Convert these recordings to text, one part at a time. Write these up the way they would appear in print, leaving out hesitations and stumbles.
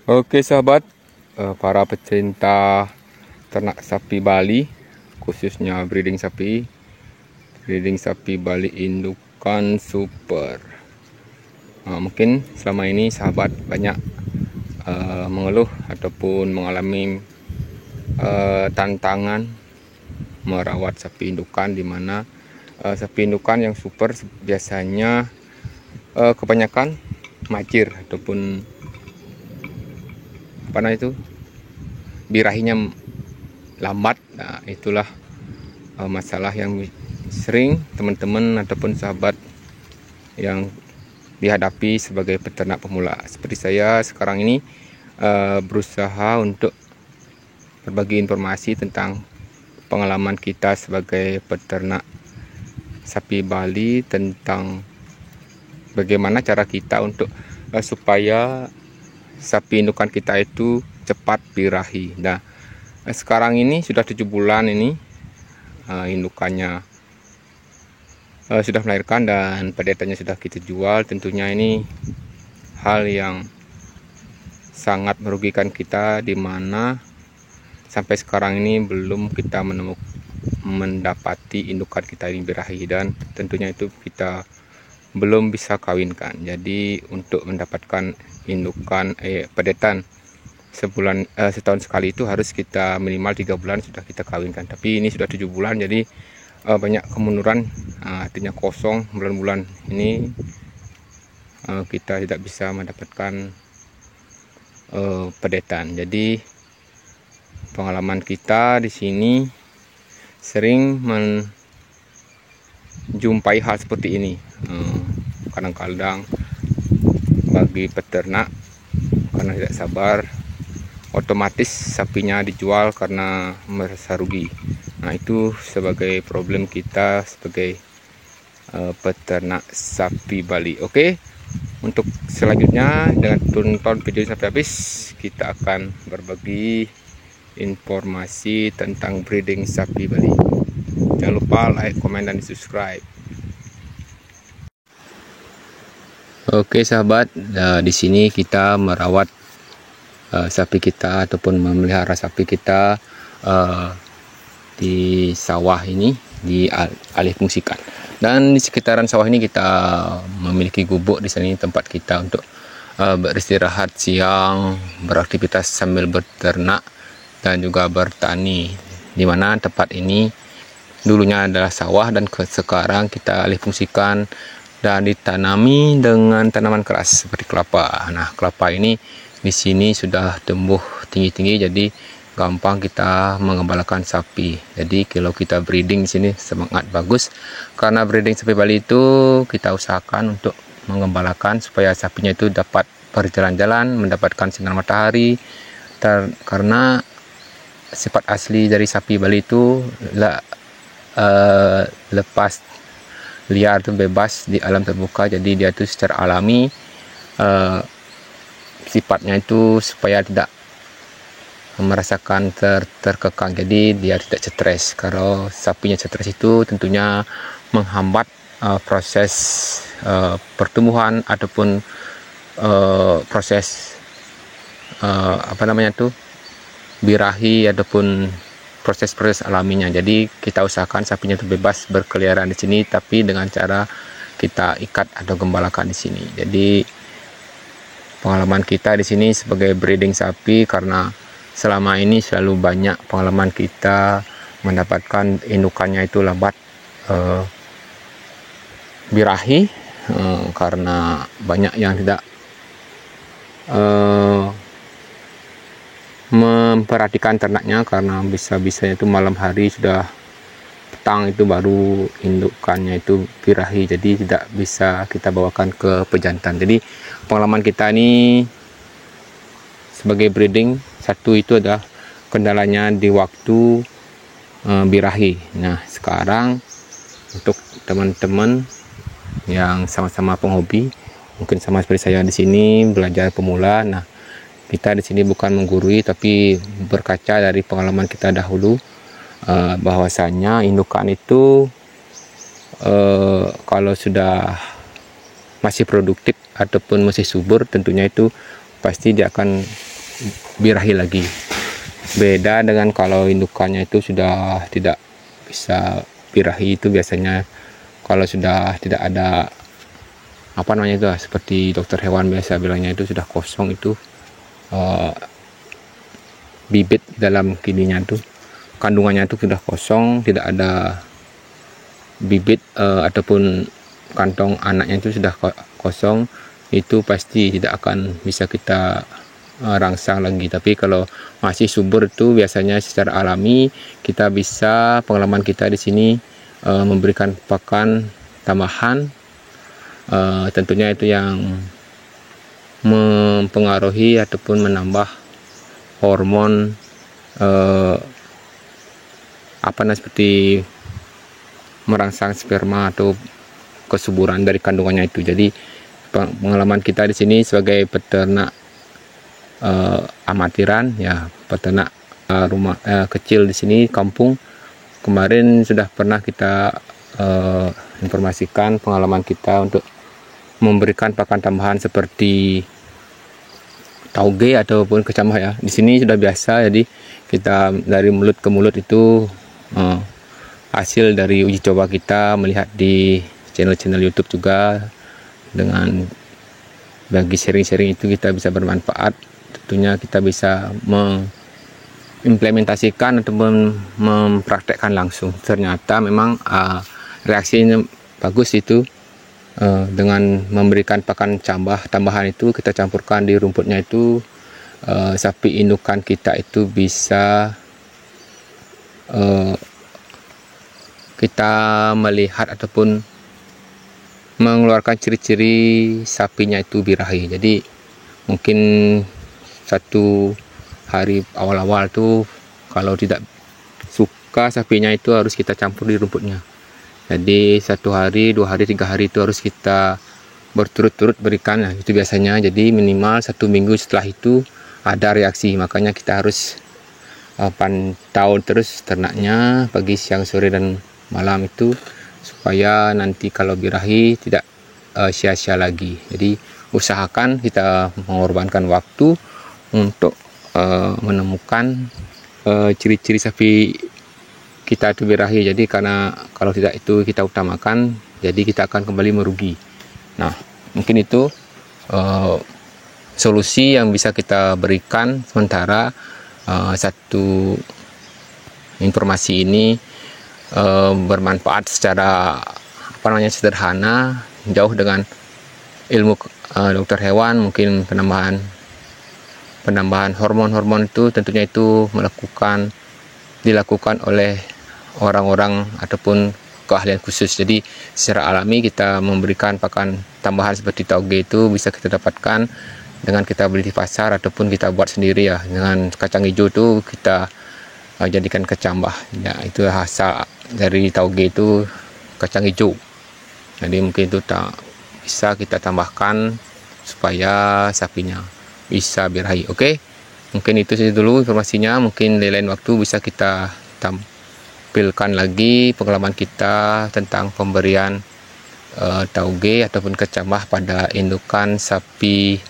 Oke sahabat, para pecinta ternak sapi Bali, khususnya breeding sapi Bali indukan super. Mungkin selama ini sahabat banyak mengeluh ataupun mengalami tantangan merawat sapi indukan, di mana sapi indukan yang super biasanya kebanyakan macir ataupun birahinya lambat. Nah, itulah masalah yang sering teman-teman ataupun sahabat yang dihadapi sebagai peternak pemula seperti saya sekarang ini, berusaha untuk berbagi informasi tentang pengalaman kita sebagai peternak sapi Bali, tentang bagaimana cara kita untuk supaya sapi indukan kita itu cepat birahi. Nah, sekarang ini sudah 7 bulan ini indukannya sudah melahirkan dan pedetannya sudah kita jual. Tentunya ini hal yang sangat merugikan kita, di mana sampai sekarang ini belum kita mendapati indukan kita ini birahi, dan tentunya itu kita belum bisa kawinkan. Jadi untuk mendapatkan indukan pedetan setahun sekali itu harus kita minimal 3 bulan sudah kita kawinkan. Tapi ini sudah 7 bulan, jadi banyak kemunduran, artinya kosong bulan-bulan ini, kita tidak bisa mendapatkan pedetan. Jadi pengalaman kita di sini sering menjumpai hal seperti ini. Kadang-kadang bagi peternak, karena tidak sabar, otomatis sapinya dijual karena merasa rugi. Nah, itu sebagai problem kita sebagai peternak sapi Bali. Oke, untuk selanjutnya dengan tonton video sampai habis, kita akan berbagi informasi tentang breeding sapi Bali. Jangan lupa like, komen, dan subscribe. Oke sahabat, di sini kita merawat sapi kita ataupun memelihara sapi kita di sawah ini, dialih fungsikan. Dan di sekitaran sawah ini kita memiliki gubuk di sini, tempat kita untuk beristirahat siang, beraktivitas sambil berternak dan juga bertani, di mana tempat ini dulunya adalah sawah dan sekarang kita alih fungsikan dan ditanami dengan tanaman keras seperti kelapa. Nah, kelapa ini di sini sudah tumbuh tinggi-tinggi, jadi gampang kita mengembalakan sapi. Jadi kalau kita breeding di sini semangat bagus, karena breeding sapi Bali itu kita usahakan untuk mengembalakan supaya sapinya itu dapat berjalan-jalan, mendapatkan sinar matahari, karena sifat asli dari sapi Bali itu lepas liar, itu bebas di alam terbuka. Jadi dia itu secara alami sifatnya itu supaya tidak merasakan terkekang, jadi dia tidak stres. Kalau sapinya stres itu tentunya menghambat proses pertumbuhan ataupun proses birahi ataupun proses-proses alaminya. Jadi kita usahakan sapinya itu bebas berkeliaran di sini, tapi dengan cara kita ikat atau gembalakan di sini. Jadi pengalaman kita di sini sebagai breeding sapi, karena selama ini selalu banyak pengalaman kita mendapatkan indukannya itu lambat birahi, karena banyak yang tidak memperhatikan ternaknya, karena bisa-bisanya itu malam hari, sudah petang itu baru indukannya itu birahi, jadi tidak bisa kita bawakan ke pejantan. Jadi pengalaman kita ini sebagai breeding, satu itu adalah kendalanya di waktu birahi. Nah, sekarang untuk teman-teman yang sama-sama penghobi, mungkin sama seperti saya di sini belajar pemula. Nah, kita di sini bukan menggurui, tapi berkaca dari pengalaman kita dahulu, bahwasanya indukan itu kalau sudah masih produktif ataupun masih subur, tentunya itu pasti dia akan birahi lagi. Beda dengan kalau indukannya itu sudah tidak bisa birahi, itu biasanya kalau sudah tidak ada apa namanya itu, seperti dokter hewan biasa bilangnya itu sudah kosong, itu bibit dalam kininya itu, kandungannya itu sudah kosong, tidak ada bibit ataupun kantong anaknya itu sudah kosong, itu pasti tidak akan bisa kita rangsang lagi. Tapi kalau masih subur itu biasanya secara alami kita bisa, pengalaman kita di sini memberikan pakan tambahan, tentunya itu yang mempengaruhi ataupun menambah hormon seperti merangsang sperma atau kesuburan dari kandungannya itu. Jadi pengalaman kita di sini sebagai peternak amatiran, ya peternak rumah kecil di sini kampung, kemarin sudah pernah kita informasikan pengalaman kita untuk memberikan pakan tambahan seperti tauge ataupun kecambah ya. Di sini sudah biasa, jadi kita dari mulut ke mulut itu hasil dari uji coba kita melihat di channel-channel YouTube juga. Dengan bagi sharing-sharing itu kita bisa bermanfaat, tentunya kita bisa mengimplementasikan atau mempraktekkan langsung. Ternyata memang reaksinya bagus itu. Dengan memberikan pakan tambahan itu, kita campurkan di rumputnya itu, sapi indukan kita itu bisa kita melihat ataupun mengeluarkan ciri-ciri sapinya itu birahi. Jadi mungkin satu hari awal-awal tuh kalau tidak suka sapinya itu harus kita campur di rumputnya. Jadi 1 hari, 2 hari, 3 hari itu harus kita berturut-turut berikan, nah, itu biasanya. Jadi minimal 1 minggu setelah itu ada reaksi. Makanya kita harus pantau terus ternaknya pagi, siang, sore, dan malam itu, supaya nanti kalau birahi tidak sia-sia lagi. Jadi usahakan kita mengorbankan waktu untuk menemukan ciri-ciri sapi kita itu birahi. Jadi karena kalau tidak itu kita utamakan, jadi kita akan kembali merugi. Nah, mungkin itu solusi yang bisa kita berikan sementara. Satu informasi ini bermanfaat secara sederhana, jauh dengan ilmu dokter hewan. Mungkin penambahan hormon-hormon itu tentunya itu dilakukan oleh orang-orang ataupun keahlian khusus. Jadi secara alami kita memberikan pakan tambahan seperti tauge itu bisa kita dapatkan dengan kita beli di pasar ataupun kita buat sendiri ya. Dengan kacang hijau itu kita jadikan kecambah ya, itu hasil dari tauge itu kacang hijau. Jadi mungkin itu bisa kita tambahkan supaya sapinya bisa birahi. Oke, mungkin itu saja dulu informasinya. Mungkin di lain waktu bisa kita tampilkan lagi pengalaman kita tentang pemberian tauge ataupun kecambah pada indukan sapi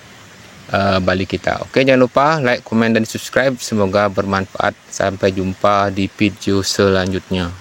Bali kita. Oke, jangan lupa like, komen, dan subscribe. Semoga bermanfaat. Sampai jumpa di video selanjutnya.